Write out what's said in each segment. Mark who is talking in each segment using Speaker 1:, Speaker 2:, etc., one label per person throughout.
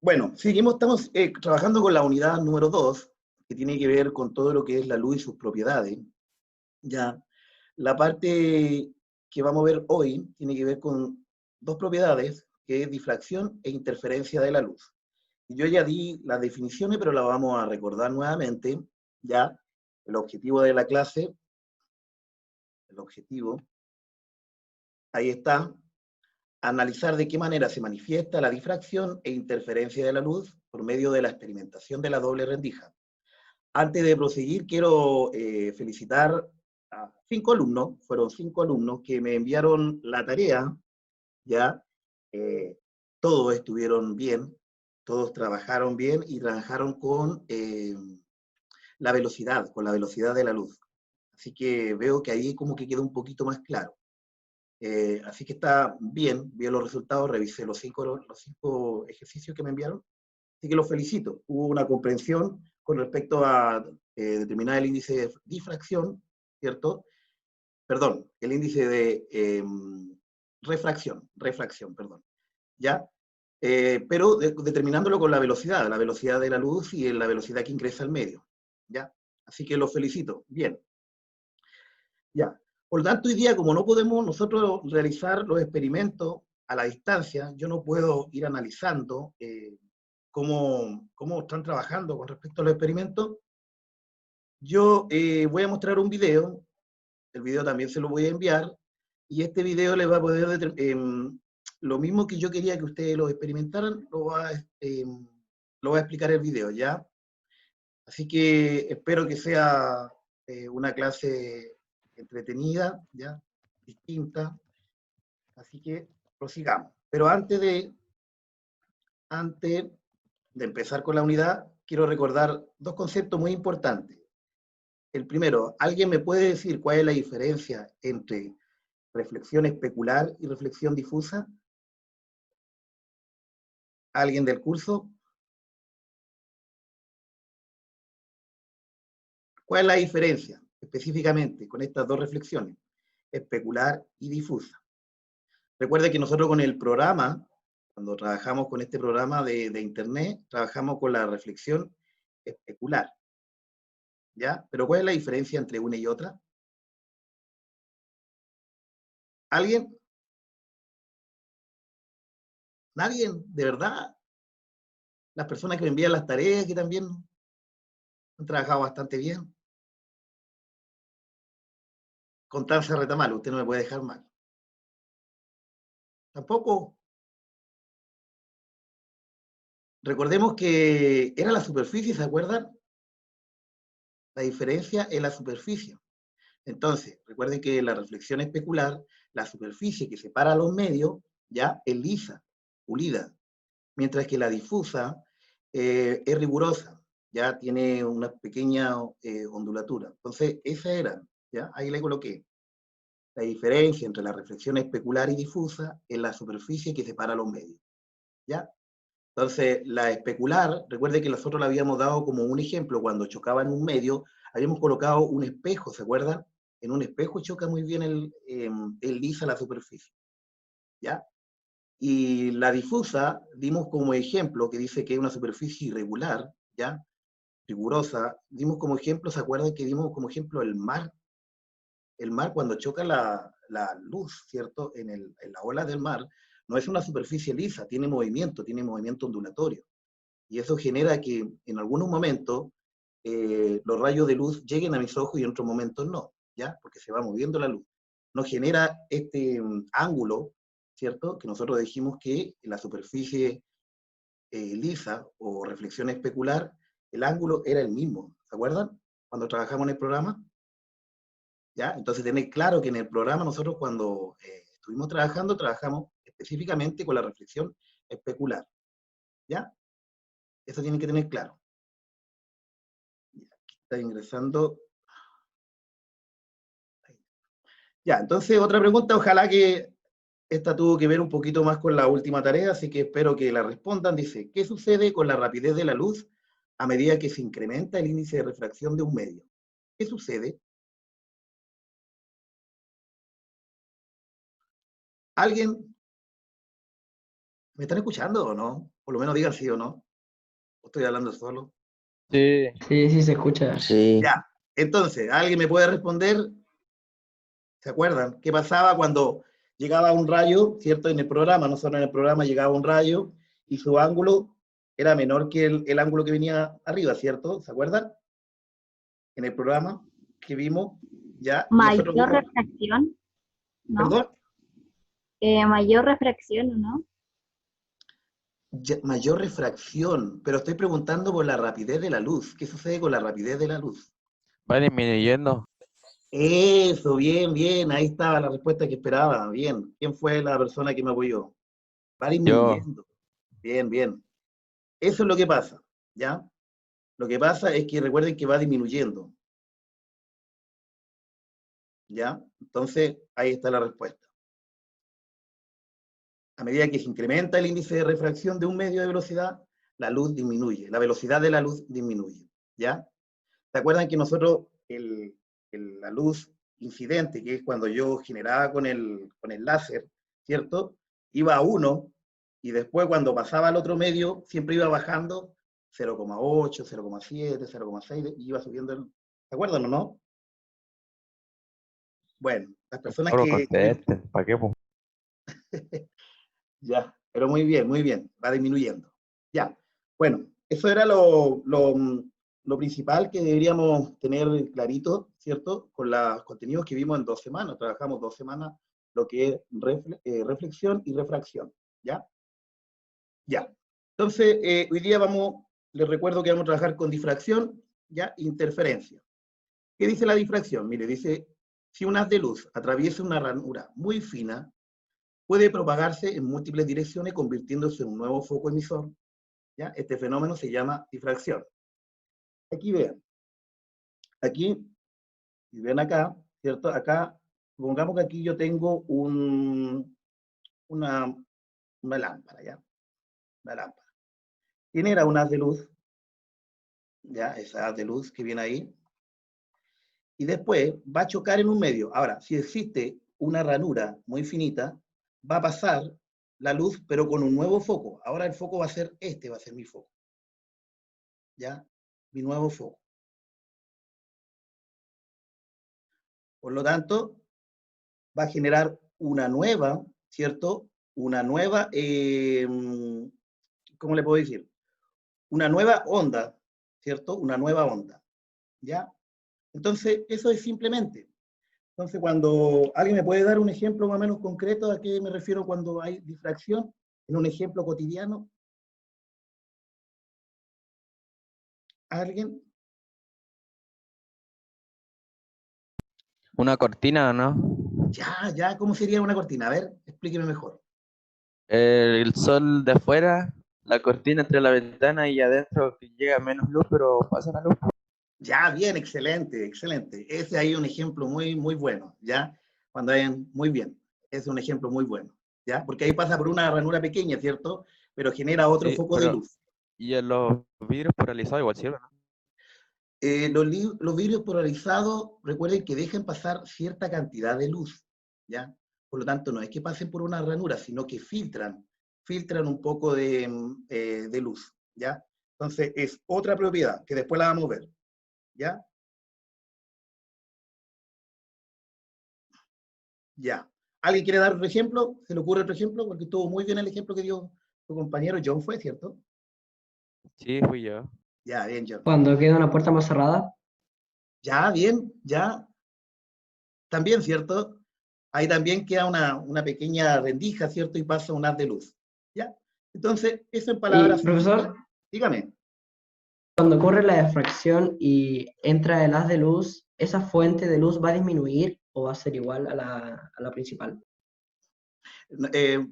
Speaker 1: Bueno, estamos trabajando con la unidad número 2, que tiene que ver con todo lo que es la luz y sus propiedades. Ya, la parte que vamos a ver hoy tiene que ver con dos propiedades, que es difracción e interferencia de la luz. Y yo ya di las definiciones, pero las vamos a recordar nuevamente. Ya, el objetivo de la clase, el objetivo, ahí está, analizar de qué manera se manifiesta la difracción e interferencia de la luz por medio de la experimentación de la doble rendija. Antes de proseguir, quiero felicitar a 5 alumnos, fueron 5 alumnos que me enviaron la tarea, ya, eh, todos estuvieron bien, todos trabajaron bien y trabajaron con con la velocidad de la luz. Así que veo que ahí como que quedó un poquito más claro. Así que está bien, vi los resultados, revisé los cinco ejercicios que me enviaron, así que los felicito. Hubo una comprensión con respecto a determinar el índice de difracción, ¿cierto? Perdón, el índice de refracción, perdón, ¿ya? Pero determinándolo con la velocidad de la luz y la velocidad que ingresa al medio, ¿ya? Así que los felicito, bien, ya. Por lo tanto, hoy día, como no podemos nosotros realizar los experimentos a la distancia, yo no puedo ir analizando cómo están trabajando con respecto a los experimentos. Yo voy a mostrar un video, el video también se lo voy a enviar, y este video les va a poder, lo mismo que yo quería que ustedes lo experimentaran, lo va a explicar el video, ¿ya? Así que espero que sea una clase entretenida, ¿ya? Distinta, así que prosigamos. Pero antes de empezar con la unidad, quiero recordar dos conceptos muy importantes. El primero, ¿alguien me puede decir cuál es la diferencia entre reflexión especular y reflexión difusa? ¿Alguien del curso? ¿Cuál es la diferencia específicamente con estas dos reflexiones, especular y difusa? Recuerde que nosotros con el programa, cuando trabajamos con este programa de Internet, trabajamos con la reflexión especular, ¿ya? Pero ¿cuál es la diferencia entre una y otra? ¿Alguien? ¿Nadie? ¿De verdad? Las personas que me envían las tareas, que también han trabajado bastante bien. Constanza Retamal, usted no me puede dejar mal. Tampoco. Recordemos que era la superficie, ¿se acuerdan? La diferencia es la superficie. Entonces, recuerden que la reflexión especular, la superficie que separa los medios, ya es lisa, pulida, mientras que la difusa es rigurosa, ya tiene una pequeña ondulatura. Entonces, esa era, ¿ya? Ahí le coloqué. La diferencia entre la reflexión especular y difusa es la superficie que separa los medios, ¿ya? Entonces, la especular, recuerde que nosotros la habíamos dado como un ejemplo, cuando chocaba en un medio, habíamos colocado un espejo, ¿se acuerdan? En un espejo choca muy bien el lisa la superficie, ¿ya? Y la difusa, dimos como ejemplo, que dice que es una superficie irregular, ¿ya? Rigurosa, dimos como ejemplo, ¿se acuerdan que dimos como ejemplo el mar? El mar cuando choca la luz, ¿cierto? En la ola del mar, no es una superficie lisa, tiene movimiento ondulatorio. Y eso genera que en algunos momentos los rayos de luz lleguen a mis ojos y en otros momentos no, ¿ya? Porque se va moviendo la luz. Nos genera este ángulo, ¿cierto? Que nosotros dijimos que en la superficie lisa o reflexión especular, el ángulo era el mismo, ¿se acuerdan? Cuando trabajamos en el programa, ¿ya? Entonces tenéis claro que en el programa nosotros cuando estuvimos trabajando, trabajamos específicamente con la reflexión especular, ¿ya? Eso tienen que tener claro. Aquí está ingresando. Ya, entonces otra pregunta, ojalá que esta tuvo que ver un poquito más con la última tarea, así que espero que la respondan. Dice, ¿qué sucede con la rapidez de la luz a medida que se incrementa el índice de refracción de un medio? ¿Qué sucede? ¿Alguien? ¿Me están escuchando o no? Por lo menos digan sí o no. ¿O estoy hablando solo?
Speaker 2: Sí.
Speaker 3: Sí, sí, se escucha.
Speaker 4: Sí.
Speaker 1: Ya. Entonces, ¿alguien me puede responder? ¿Se acuerdan? ¿Qué pasaba cuando llegaba un rayo, cierto? En el programa, no solo en el programa, llegaba un rayo y su ángulo era menor que el ángulo que venía arriba, ¿cierto? ¿Se acuerdan? En el programa que vimos, ya, y nosotros
Speaker 5: Mayor
Speaker 1: vimos,
Speaker 5: refracción, ¿no?
Speaker 1: perdón,
Speaker 5: Mayor refracción, ¿no?
Speaker 1: mayor refracción, pero estoy preguntando por la rapidez de la luz. ¿Qué sucede con la rapidez de la luz?
Speaker 2: Va disminuyendo.
Speaker 1: Eso, bien, bien, ahí estaba la respuesta que esperaba, bien. ¿Quién fue la persona que me apoyó? Va
Speaker 2: Yo.
Speaker 1: disminuyendo. Bien, bien. Eso es lo que pasa, ¿ya? Lo que pasa es que recuerden que va disminuyendo, ¿ya? Entonces, ahí está la respuesta. A medida que se incrementa el índice de refracción de un medio de velocidad, la luz disminuye, la velocidad de la luz disminuye, ¿ya? ¿Se acuerdan que nosotros, la luz incidente, que es cuando yo generaba con el láser, ¿cierto? Iba a 1 y después cuando pasaba al otro medio, siempre iba bajando 0,8, 0,7, 0,6 y iba subiendo. ¿Se acuerdan o no? Bueno, las personas
Speaker 2: Puro
Speaker 1: que...
Speaker 2: conteste. ¿Para qué, po?
Speaker 1: Ya, pero muy bien, va disminuyendo. Ya, bueno, eso era lo principal que deberíamos tener clarito, ¿cierto? Con los contenidos que vimos en 2 semanas. Trabajamos 2 semanas lo que es reflexión y refracción, ¿ya? Ya. Entonces, hoy día les recuerdo que vamos a trabajar con difracción, ¿ya? Interferencia. ¿Qué dice la difracción? Mire, dice, si un haz de luz atraviesa una ranura muy fina, puede propagarse en múltiples direcciones convirtiéndose en un nuevo foco emisor. ¿Ya? Este fenómeno se llama difracción. Aquí vean, aquí, y ven acá, ¿cierto? Acá, supongamos que aquí yo tengo una, una lámpara, ¿ya? Una lámpara. Genera un haz de luz, ¿ya? Esa haz de luz que viene ahí, y después va a chocar en un medio. Ahora, si existe una ranura muy finita, va a pasar la luz, pero con un nuevo foco. Ahora el foco va a ser este, va a ser mi foco. ¿Ya? Mi nuevo foco. Por lo tanto, va a generar una nueva, ¿cierto? Una nueva, ¿cómo le puedo decir? Una nueva onda, ¿cierto? Una nueva onda, ¿ya? Entonces, eso es simplemente. Entonces, cuando alguien me puede dar un ejemplo más o menos concreto a qué me refiero cuando hay difracción, en un ejemplo cotidiano, ¿alguien?
Speaker 2: Una cortina, ¿no?
Speaker 1: Ya, ¿cómo sería una cortina? A ver, explíqueme mejor.
Speaker 2: El sol de afuera, la cortina entre la ventana y adentro que llega menos luz, pero pasa la luz.
Speaker 1: Ya, bien, excelente, excelente. Ese ahí es un ejemplo muy bueno, ¿ya? Cuando hay, muy bien, es un ejemplo muy bueno, ¿ya? Porque ahí pasa por una ranura pequeña, ¿cierto? Pero genera otro
Speaker 2: Sí,
Speaker 1: foco de
Speaker 2: pero.
Speaker 1: luz.
Speaker 2: Y en los vidrios polarizados igual sirve, ¿no?
Speaker 1: Los vidrios polarizados, recuerden que dejan pasar cierta cantidad de luz, ¿ya? Por lo tanto, no es que pasen por una ranura, sino que filtran un poco de luz, ¿ya? Entonces, es otra propiedad que después la vamos a ver, ¿ya? Ya. ¿Alguien quiere dar otro ejemplo? ¿Se le ocurre otro ejemplo? Porque estuvo muy bien el ejemplo que dio tu compañero John, fue, ¿cierto?
Speaker 2: Sí, fui yo.
Speaker 1: Ya, bien, John.
Speaker 3: Cuando queda una puerta más cerrada,
Speaker 1: Ya, bien, ya. También, ¿cierto? Ahí también queda una pequeña rendija, ¿cierto? Y pasa un haz de luz. ¿Ya? Entonces, eso en
Speaker 3: y
Speaker 1: palabras simples.
Speaker 3: profesor,
Speaker 1: Dígame.
Speaker 3: cuando ocurre la difracción y entra el haz de luz, ¿esa fuente de luz va a disminuir o va a ser igual a la principal?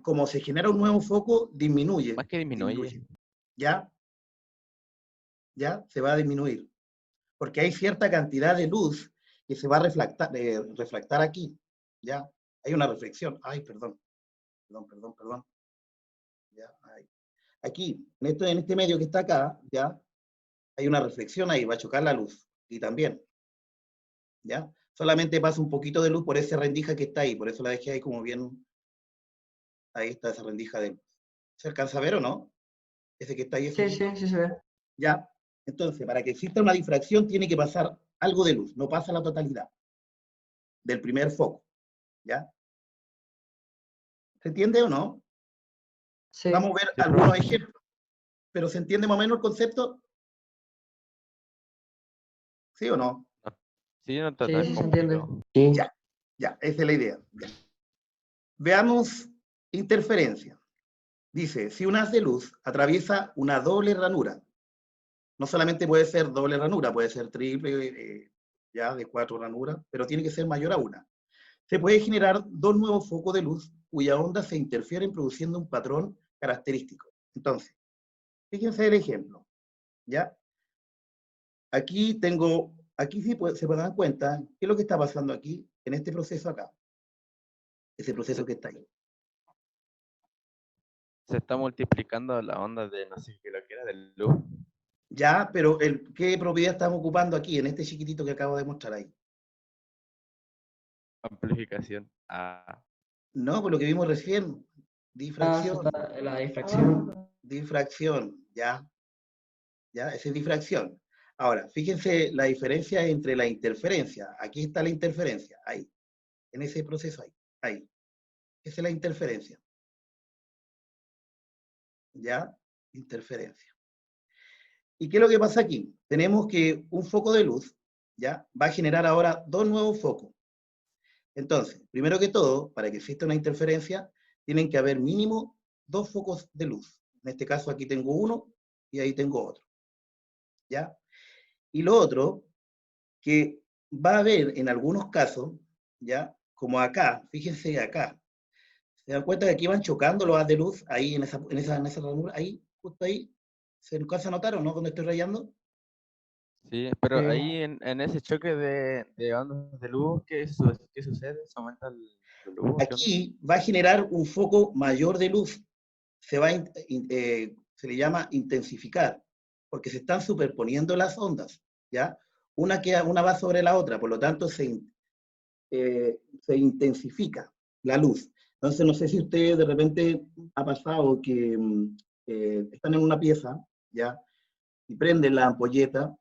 Speaker 1: Como se genera un nuevo foco, disminuye.
Speaker 2: Más que disminuye.
Speaker 1: Disminuye. ¿Ya? ¿Ya? Se va a disminuir. Porque hay cierta cantidad de luz que se va a refractar aquí. ¿Ya? Hay una reflexión. Ay, perdón. ¿Ya? Aquí, en este medio que está acá, ¿ya? Hay una reflexión ahí, va a chocar la luz. Y también, ¿ya? Solamente pasa un poquito de luz por esa rendija que está ahí, por eso la dejé ahí como bien, ahí está esa rendija de luz. ¿Se alcanza a ver o no? Ese que está ahí.
Speaker 3: Sí, sí, sí se ve.
Speaker 1: Ya. Entonces, para que exista una difracción tiene que pasar algo de luz, no pasa la totalidad del primer foco. ¿Ya? ¿Se entiende o no?
Speaker 3: Sí.
Speaker 1: Vamos a ver
Speaker 2: Sí,
Speaker 1: algunos
Speaker 2: profe.
Speaker 1: ejemplos. ¿Pero se entiende más o menos el concepto? ¿Sí o no?
Speaker 2: Sí, no está
Speaker 3: Sí,
Speaker 2: tan
Speaker 3: sí se entiende.
Speaker 2: complicado.
Speaker 3: Sí.
Speaker 1: Ya, esa es la idea. Ya. Veamos interferencia. Dice, si un haz de luz atraviesa una doble ranura, no solamente puede ser doble ranura, puede ser triple, ya de 4 ranuras, pero tiene que ser mayor a una. Se puede generar dos nuevos focos de luz cuya onda se interfieren produciendo un patrón característico. Entonces, fíjense el ejemplo, ¿ya? Aquí sí se dan cuenta, ¿qué es lo que está pasando aquí, en este proceso acá? Ese proceso que está ahí.
Speaker 2: Se está multiplicando la onda de no sé qué lo que era, del luz.
Speaker 1: Ya, pero ¿qué propiedad estamos ocupando aquí, en este chiquitito que acabo de mostrar ahí?
Speaker 2: Amplificación. Ah,
Speaker 1: No, por lo que vimos recién, difracción,
Speaker 3: La difracción.
Speaker 1: difracción, ya, esa es difracción. Ahora, fíjense la diferencia entre la interferencia. Aquí está la interferencia, ahí, en ese proceso ahí. Esa es la interferencia. ¿Ya? Interferencia. ¿Y qué es lo que pasa aquí? Tenemos que un foco de luz, ¿ya? Va a generar ahora dos nuevos focos. Entonces, primero que todo, para que exista una interferencia, tienen que haber mínimo dos focos de luz. En este caso aquí tengo uno y ahí tengo otro. ¿Ya? Y lo otro, que va a haber en algunos casos, ¿ya? Como acá, fíjense acá. ¿Se dan cuenta que aquí van chocando los haz de luz ahí en esa ranura? Ahí, justo ahí. ¿Se alcanza a notar o no? ¿Dónde estoy rayando?
Speaker 2: sí, pero
Speaker 3: Sí.
Speaker 2: ahí en ese choque de ondas de luz, ¿qué sucede? ¿Se aumenta la luz? ¿Qué onda?
Speaker 1: Aquí va a generar un foco mayor de luz. Se le llama intensificar, porque se están superponiendo las ondas, ¿ya? Una va sobre la otra, por lo tanto se intensifica la luz. Entonces, no sé si usted de repente ha pasado que están en una pieza, ¿ya? Y prenden la ampolleta,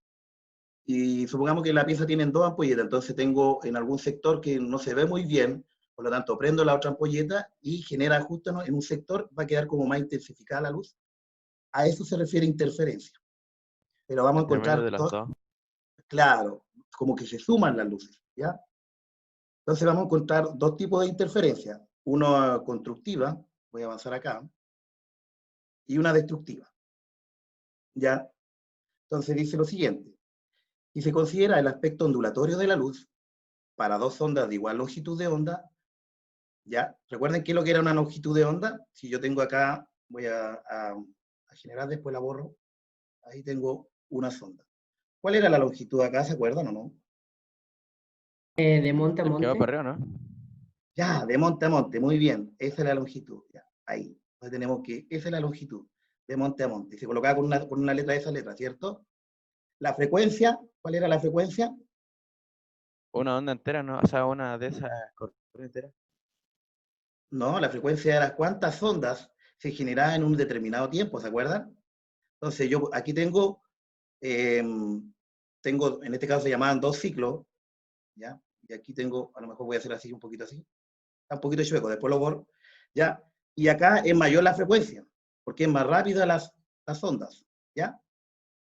Speaker 1: y supongamos que la pieza tiene dos ampolletas, entonces tengo en algún sector que no se ve muy bien, por lo tanto prendo la otra ampolleta y genera justo en un sector, va a quedar como más intensificada la luz. A eso se refiere interferencia. Pero vamos a
Speaker 2: Intermedio
Speaker 1: encontrar
Speaker 2: de las dos.
Speaker 1: claro, como que se suman las luces, ¿ya? Entonces vamos a encontrar dos tipos de interferencia, una constructiva, voy a avanzar acá, y una destructiva, ¿ya? Entonces dice lo siguiente, si se considera el aspecto ondulatorio de la luz para dos ondas de igual longitud de onda, ¿ya? Recuerden qué es lo que era una longitud de onda. Si yo tengo acá, voy a generar, después la borro, ahí tengo una sonda. ¿Cuál era la longitud acá, se acuerdan o no?
Speaker 3: De monte a
Speaker 2: El que va
Speaker 3: monte.
Speaker 2: para arriba, ¿no?
Speaker 1: Ya, de monte a monte, muy bien, esa es la longitud, ya, ahí. Entonces tenemos que, esa es la longitud, de monte a monte. Se colocaba con una letra de esa letra, ¿cierto? La frecuencia, ¿cuál era la frecuencia?
Speaker 2: Una onda entera, ¿no? O sea, una de esas corrientes enteras.
Speaker 1: No, la frecuencia era cuántas ondas se generaban en un determinado tiempo, ¿se acuerdan? Entonces yo aquí eh, en este caso se llamaban dos ciclos, ¿ya? Y aquí tengo, a lo mejor voy a hacer así, un poquito así, está un poquito chueco, después lo borro, ¿ya? Y acá es mayor la frecuencia, porque es más rápida las ondas, ¿ya?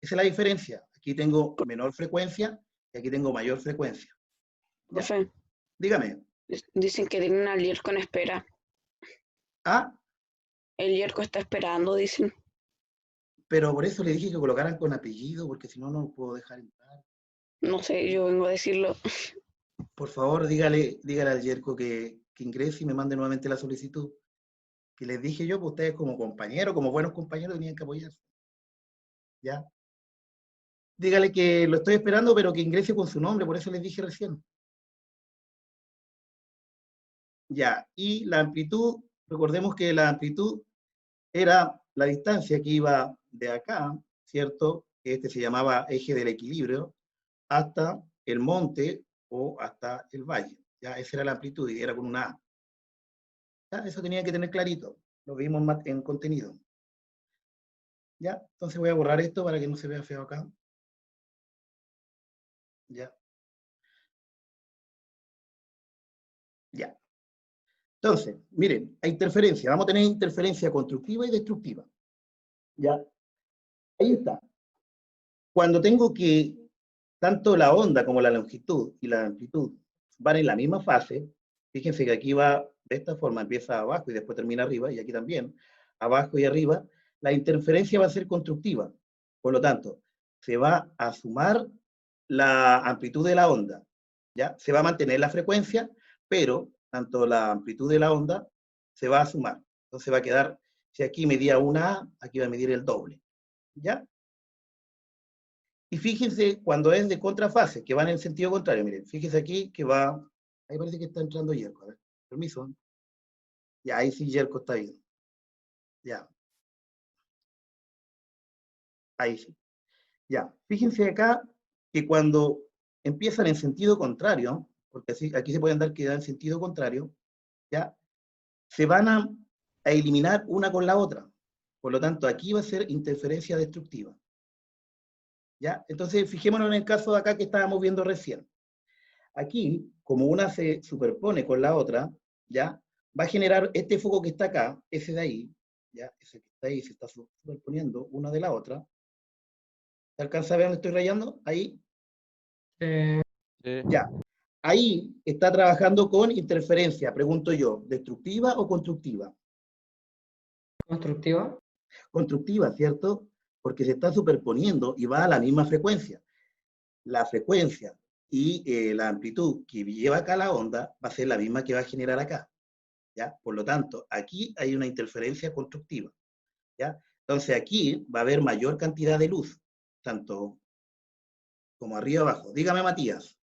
Speaker 1: Esa es la diferencia. Aquí tengo menor frecuencia y aquí tengo mayor frecuencia. ¿Ya?
Speaker 4: Profe,
Speaker 1: Dígame.
Speaker 4: dicen que tienen al Yerko en espera.
Speaker 1: Ah,
Speaker 4: El Yerko está esperando, dicen.
Speaker 1: pero por eso le dije que colocaran con apellido, porque si no, no lo puedo dejar entrar.
Speaker 4: No sé, yo vengo a decirlo.
Speaker 1: Por favor, dígale al Yerko que ingrese y me mande nuevamente la solicitud. Que les dije yo, pues ustedes como compañeros, como buenos compañeros, tenían que apoyarse. ¿Ya? Dígale que lo estoy esperando, pero que ingrese con su nombre, por eso les dije recién. Ya, y la amplitud, recordemos que la amplitud era la distancia que iba de acá, ¿cierto? Este se llamaba eje del equilibrio, hasta el monte o hasta el valle. Ya, esa era la amplitud y era con una A. ¿Ya? Eso tenía que tener clarito. Lo vimos en contenido. ¿Ya? Entonces voy a borrar esto para que no se vea feo acá. ¿Ya? Ya. Entonces, miren, hay interferencia. Vamos a tener interferencia constructiva y destructiva. ¿Ya? Ahí está. Cuando tengo que tanto la onda como la longitud y la amplitud van en la misma fase, fíjense que aquí va de esta forma, empieza abajo y después termina arriba, y aquí también, abajo y arriba, la interferencia va a ser constructiva. Por lo tanto, se va a sumar la amplitud de la onda, ¿ya? Se va a mantener la frecuencia, pero tanto la amplitud de la onda se va a sumar. Entonces va a quedar, si aquí medía una A, aquí va a medir el doble, ¿ya? Y fíjense cuando es de contrafase, que va en el sentido contrario, miren, fíjense aquí que va, ahí parece que está entrando Yerko, a ver, permiso. Ya, ahí sí Yerko está bien. Ya. Ahí sí. Ya, fíjense acá que cuando empiezan en sentido contrario, porque así, aquí se pueden dar que da en sentido contrario, ya, se van a eliminar una con la otra. Por lo tanto, aquí va a ser interferencia destructiva. ¿Ya? Entonces, fijémonos en el caso de acá que estábamos viendo recién. Aquí, como una se superpone con la otra, ¿ya? Va a generar este foco que está acá, ese de ahí, ¿ya? Ese que está ahí se está superponiendo una de la otra. ¿Se alcanza a ver dónde estoy rayando? Ahí.
Speaker 2: Sí.
Speaker 1: Ya. Ahí está trabajando con interferencia, pregunto yo, ¿destructiva o constructiva?
Speaker 3: ¿Constructiva?
Speaker 1: Constructiva, ¿cierto? Porque se está superponiendo y va a la misma frecuencia. La frecuencia y la amplitud que lleva acá la onda va a ser la misma que va a generar acá. ¿Ya? Por lo tanto, aquí hay una interferencia constructiva. ¿Ya? Entonces aquí va a haber mayor cantidad de luz, tanto como arriba y abajo. Dígame, Matías.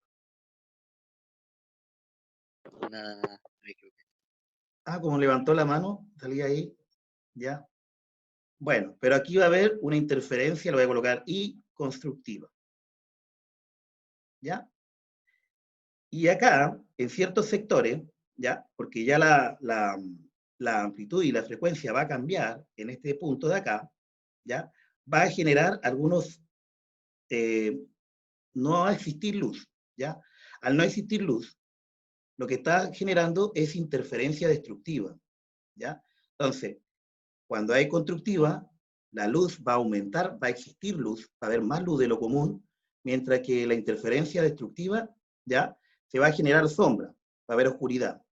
Speaker 1: Ah, como levantó la mano, salía ahí. ¿Ya? Bueno, pero aquí va a haber una interferencia, lo voy a colocar I constructiva. ¿Ya? Y acá, en ciertos sectores, ¿ya? Porque ya la amplitud y la frecuencia va a cambiar en este punto de acá, ¿ya? Va a generar algunos, no va a existir luz, ¿ya? Al no existir luz, lo que está generando es interferencia destructiva, ¿ya? Entonces, cuando hay constructiva, la luz va a aumentar, va a existir luz, va a haber más luz de lo común, mientras que la interferencia destructiva, ¿ya? Se va a generar sombra, va a haber oscuridad.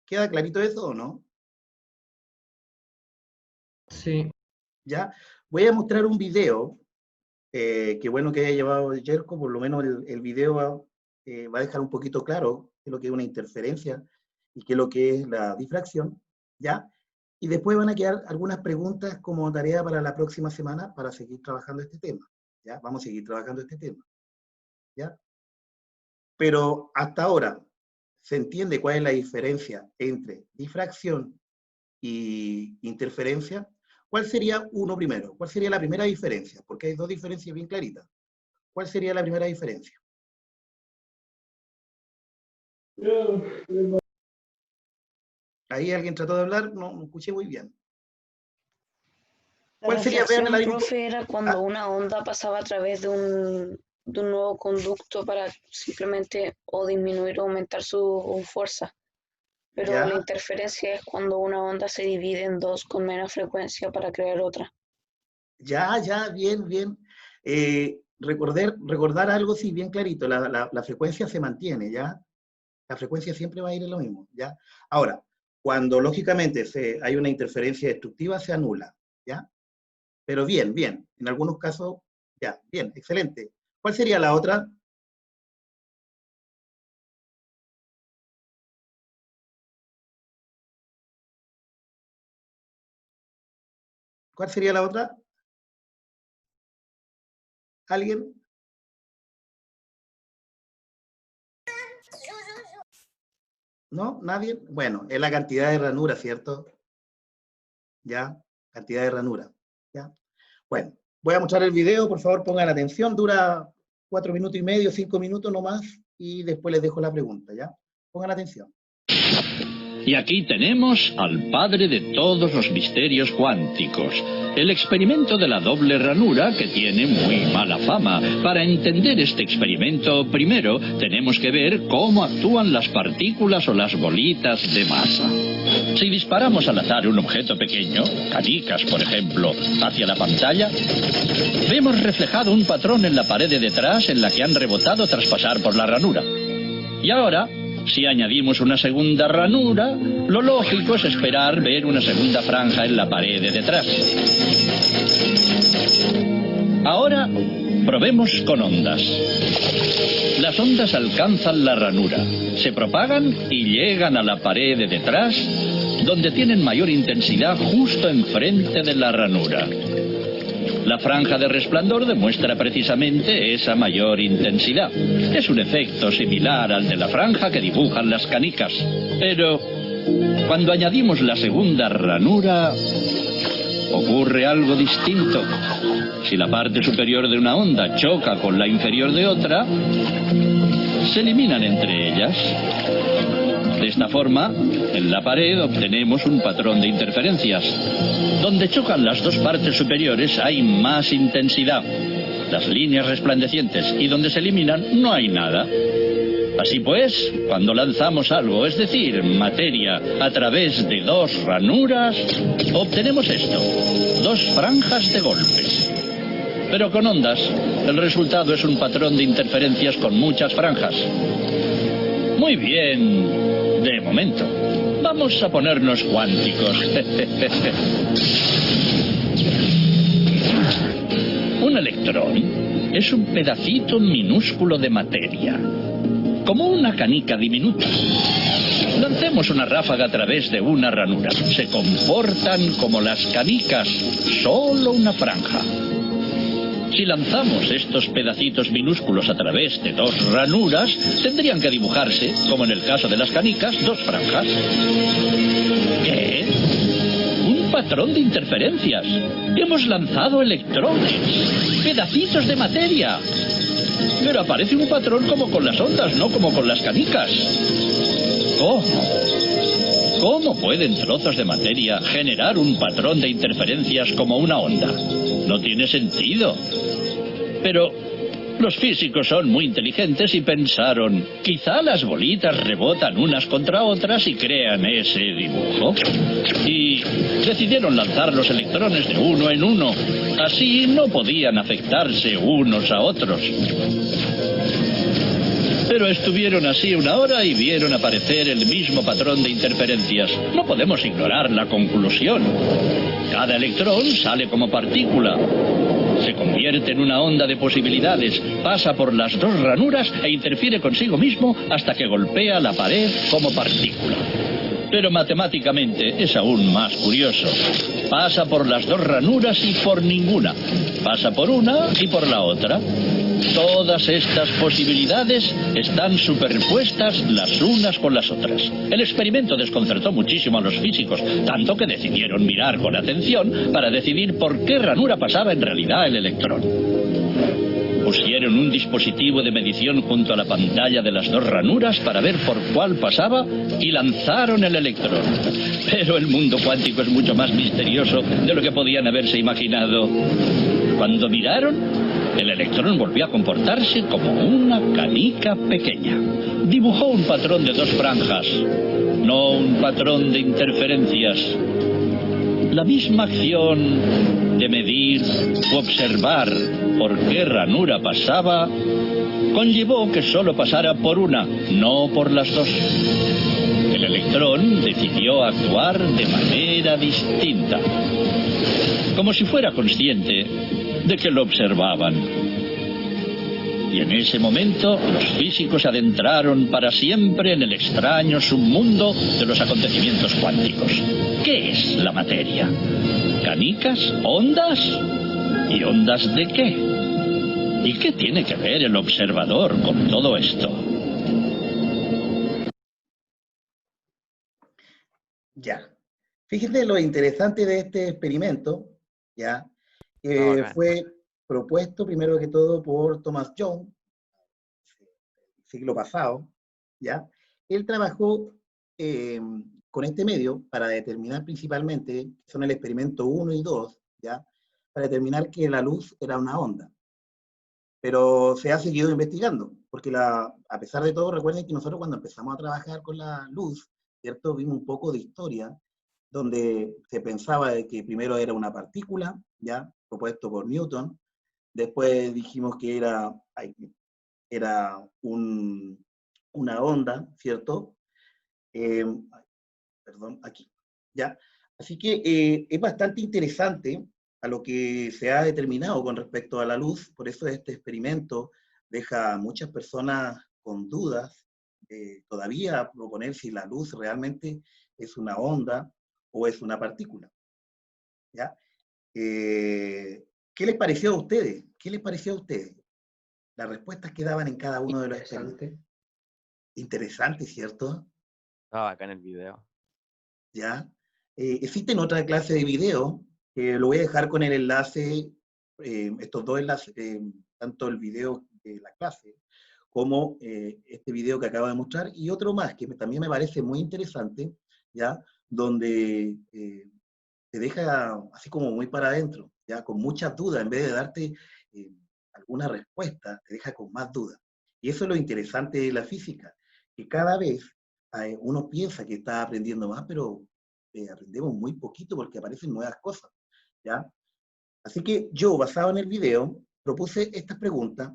Speaker 1: ¿Queda clarito eso o no?
Speaker 3: Sí.
Speaker 1: ¿Ya? Voy a mostrar un video, que bueno que haya llevado Yerko, por lo menos el video va a dejar un poquito claro qué es lo que es una interferencia y qué es lo que es la difracción, ¿ya? Y después van a quedar algunas preguntas como tarea para la próxima semana para seguir trabajando este tema, ¿ya? Vamos a seguir trabajando este tema, ¿ya? Pero hasta ahora, ¿se entiende cuál es la diferencia entre difracción y interferencia? ¿Cuál sería uno primero? ¿Cuál sería la primera diferencia? Porque hay dos diferencias bien claritas. ¿Cuál sería la primera diferencia? Ahí alguien trató de hablar, no escuché muy bien.
Speaker 4: La
Speaker 1: ¿Cuál sería, vean,
Speaker 4: refracción, profe, era cuando una onda pasaba a través de un nuevo conducto para simplemente o disminuir o aumentar su fuerza. Pero
Speaker 1: ya,
Speaker 4: la interferencia es cuando una onda se divide en dos con menos frecuencia para crear otra.
Speaker 1: ya, bien. Recordar algo, sí, bien clarito, la frecuencia se mantiene, ¿ya? La frecuencia siempre va a ir en lo mismo, ¿ya? Ahora, cuando lógicamente hay una interferencia destructiva, se anula, ¿ya? Pero bien, en algunos casos, ya, bien, excelente. ¿Cuál sería la otra? ¿Cuál sería la otra? ¿Alguien? ¿No? ¿Nadie? Bueno, es la cantidad de ranura, ¿cierto? ¿Ya? Cantidad de ranura, ¿ya? Bueno, voy a mostrar el video, por favor pongan atención, dura 4 minutos y medio, 5 minutos no más, y después les dejo la pregunta, ¿ya? Pongan atención.
Speaker 6: Y aquí tenemos al padre de todos los misterios cuánticos, el experimento de la doble ranura, que tiene muy mala fama. Para entender este experimento, primero tenemos que ver cómo actúan las partículas o las bolitas de masa. Si disparamos al azar un objeto pequeño, canicas por ejemplo, hacia la pantalla, vemos reflejado un patrón en la pared de detrás en la que han rebotado tras pasar por la ranura. Y ahora, si añadimos una segunda ranura, lo lógico es esperar ver una segunda franja en la pared de detrás. Ahora, probemos con ondas. Las ondas alcanzan la ranura, se propagan y llegan a la pared de detrás, donde tienen mayor intensidad justo enfrente de la ranura. La franja de resplandor demuestra precisamente esa mayor intensidad. Es un efecto similar al de la franja que dibujan las canicas. Pero cuando añadimos la segunda ranura, ocurre algo distinto. Si la parte superior de una onda choca con la inferior de otra, se eliminan entre ellas. De esta forma, en la pared obtenemos un patrón de interferencias. Donde chocan las dos partes superiores hay más intensidad, las líneas resplandecientes, y donde se eliminan no hay nada. Así pues, cuando lanzamos algo, es decir, materia, a través de dos ranuras, obtenemos esto, dos franjas de golpes. Pero con ondas, el resultado es un patrón de interferencias con muchas franjas. Muy bien, de momento. Vamos a ponernos cuánticos. Un electrón es un pedacito minúsculo de materia, como una canica diminuta. Lancemos una ráfaga a través de una ranura. Se comportan como las canicas, solo una franja. Si lanzamos estos pedacitos minúsculos a través de dos ranuras, tendrían que dibujarse, como en el caso de las canicas, dos franjas. ¿Qué? Un patrón de interferencias. Hemos lanzado electrones, pedacitos de materia. Pero aparece un patrón como con las ondas, no como con las canicas. ¿Cómo? ¿Cómo pueden trozos de materia generar un patrón de interferencias como una onda? No tiene sentido. Pero los físicos son muy inteligentes y pensaron, quizá las bolitas rebotan unas contra otras y crean ese dibujo. Y decidieron lanzar los electrones de uno en uno. Así no podían afectarse unos a otros. Pero estuvieron así una hora y vieron aparecer el mismo patrón de interferencias. No podemos ignorar la conclusión. Cada electrón sale como partícula. Se convierte en una onda de posibilidades, pasa por las dos ranuras e interfiere consigo mismo hasta que golpea la pared como partícula. Pero matemáticamente es aún más curioso. Pasa por las dos ranuras y por ninguna. Pasa por una y por la otra. Todas estas posibilidades están superpuestas las unas con las otras. El experimento desconcertó muchísimo a los físicos, tanto que decidieron mirar con atención para decidir por qué ranura pasaba en realidad el electrón. Pusieron un dispositivo de medición junto a la pantalla de las dos ranuras para ver por cuál pasaba y lanzaron el electrón. Pero el mundo cuántico es mucho más misterioso de lo que podían haberse imaginado. Cuando miraron, el electrón volvió a comportarse como una canica pequeña. Dibujó un patrón de dos franjas, no un patrón de interferencias. La misma acción de medir u observar por qué ranura pasaba conllevó que solo pasara por una, no por las dos. El electrón decidió actuar de manera distinta, como si fuera consciente de que lo observaban. Y en ese momento los físicos se adentraron para siempre en el extraño submundo de los acontecimientos cuánticos. ¿Qué es la materia? ¿Canicas? ¿Ondas? ¿Y ondas de qué? ¿Y qué tiene que ver el observador con todo esto?
Speaker 1: Ya. Fíjense lo interesante de este experimento, ya, fue propuesto primero que todo por Thomas Young, siglo pasado, ¿ya? Él trabajó con este medio para determinar principalmente, son el experimento 1 y 2, ¿ya? Para determinar que la luz era una onda. Pero se ha seguido investigando, porque a pesar de todo, recuerden que nosotros cuando empezamos a trabajar con la luz, ¿cierto? Vimos un poco de historia, donde se pensaba de que primero era una partícula, ¿ya? Propuesto por Newton, después dijimos que era una onda, ¿cierto? Perdón, aquí, ¿ya? Así que es bastante interesante a lo que se ha determinado con respecto a la luz, por eso este experimento deja a muchas personas con dudas, todavía proponer si la luz realmente es una onda o es una partícula, ¿ya? ¿Qué les pareció a ustedes? ¿Qué les pareció a ustedes? Las respuestas que daban en cada uno de los experimentos. Interesante, ¿cierto?
Speaker 2: Estaba acá en el video.
Speaker 1: ¿Ya? Existen otra clase de video, lo voy a dejar con el enlace, estos dos enlaces, tanto el video de la clase, como este video que acabo de mostrar, y otro más, que también me parece muy interesante, ¿ya? Donde te deja así como muy para adentro, ¿ya? Con muchas dudas, en vez de darte alguna respuesta, te deja con más dudas. Y eso es lo interesante de la física, que cada vez uno piensa que está aprendiendo más, pero aprendemos muy poquito porque aparecen nuevas cosas, ¿ya? Así que yo, basado en el video, propuse estas preguntas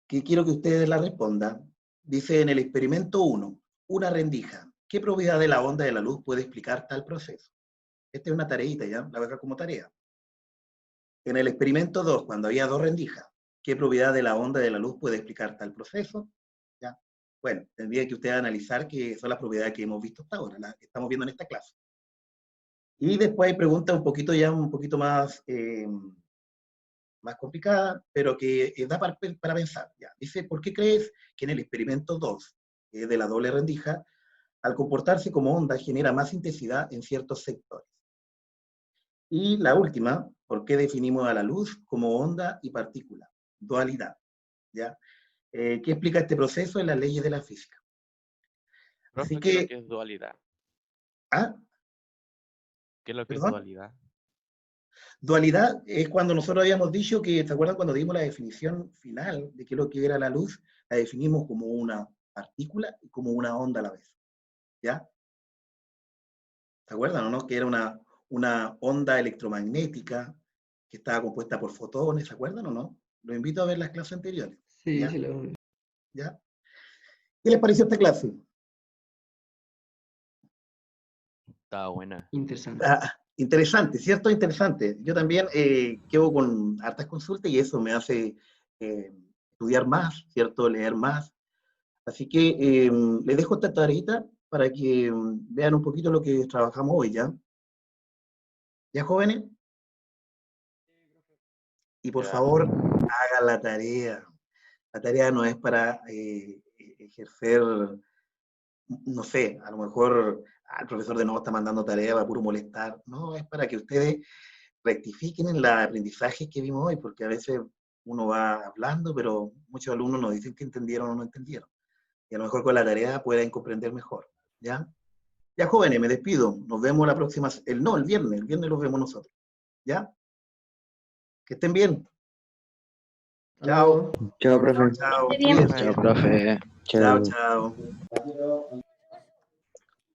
Speaker 1: que quiero que ustedes la respondan. Dice en el experimento 1, una rendija. ¿Qué propiedad de la onda de la luz puede explicar tal proceso? Esta es una tareita, ¿ya? La voy a dejar como tarea. En el experimento 2, cuando había dos rendijas, ¿qué propiedad de la onda de la luz puede explicar tal proceso? ¿Ya? Bueno, tendría que usted analizar qué son las propiedades que hemos visto hasta ahora, las que estamos viendo en esta clase. Y después hay preguntas un poquito más, más complicadas, pero que da para pensar. ¿Ya? Dice, ¿por qué crees que en el experimento 2, que es de la doble rendija, al comportarse como onda genera más intensidad en ciertos sectores? Y la última, ¿por qué definimos a la luz como onda y partícula? Dualidad, ¿ya? ¿Qué explica este proceso en las leyes de la física?
Speaker 2: Profe,
Speaker 1: Así
Speaker 2: ¿qué es lo
Speaker 1: que,
Speaker 2: que es dualidad?
Speaker 1: ¿ah?
Speaker 2: ¿Qué es lo que es
Speaker 1: ¿Perdón?
Speaker 2: dualidad?
Speaker 1: Dualidad es cuando nosotros habíamos dicho que, ¿se acuerdan cuando dimos la definición final de qué es lo que era la luz? La definimos como una partícula y como una onda a la vez, ¿ya? ¿Se acuerdan o no? Que era una onda electromagnética que estaba compuesta por fotones, ¿se acuerdan o no? Los invito a ver las clases anteriores.
Speaker 3: Sí,
Speaker 1: ¿Ya?
Speaker 3: sí, lo...
Speaker 1: ¿Ya? ¿Qué les pareció esta clase?
Speaker 2: Estaba buena.
Speaker 3: Interesante.
Speaker 1: Interesante, ¿cierto? Interesante. Yo también quedo con hartas consultas y eso me hace estudiar más, ¿cierto? Leer más. Así que les dejo esta tareita para que vean un poquito lo que trabajamos hoy, ¿ya? ¿Ya, jóvenes? Y por
Speaker 2: Ya.
Speaker 1: favor, hagan la tarea. La tarea no es para ejercer, no sé, a lo mejor el profesor de nuevo está mandando tarea para puro molestar. No, es para que ustedes rectifiquen en el aprendizaje que vimos hoy, porque a veces uno va hablando, pero muchos alumnos nos dicen que entendieron o no entendieron. Y a lo mejor con la tarea pueden comprender mejor. ¿Ya? Ya, jóvenes, me despido. Nos vemos la próxima, el viernes los vemos nosotros. ¿Ya? Que estén bien.
Speaker 3: Hasta
Speaker 1: Chao.
Speaker 3: luego.
Speaker 2: Chao, profe.
Speaker 1: Chao.
Speaker 5: Esté bien.
Speaker 1: Cuídense.
Speaker 2: Chao, profe.
Speaker 1: Chao,
Speaker 2: Chao.
Speaker 1: chao.